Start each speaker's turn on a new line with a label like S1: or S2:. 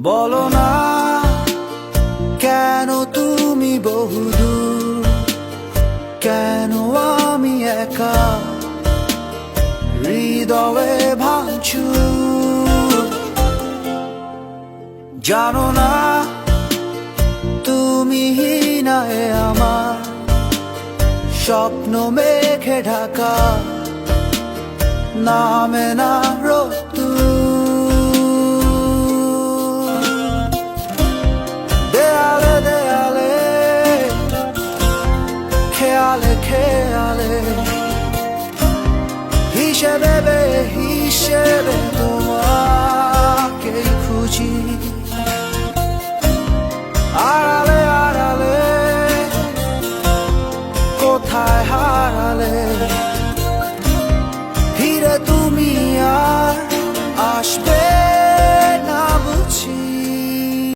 S1: বলো না কেন তুমি বহুদূর, কেন আমি একা হৃদয়ে ভাঙচুর। জানো না তুমি হিনায় আমার স্বপ্ন মেঘে ঢাকা, নামে না রোদ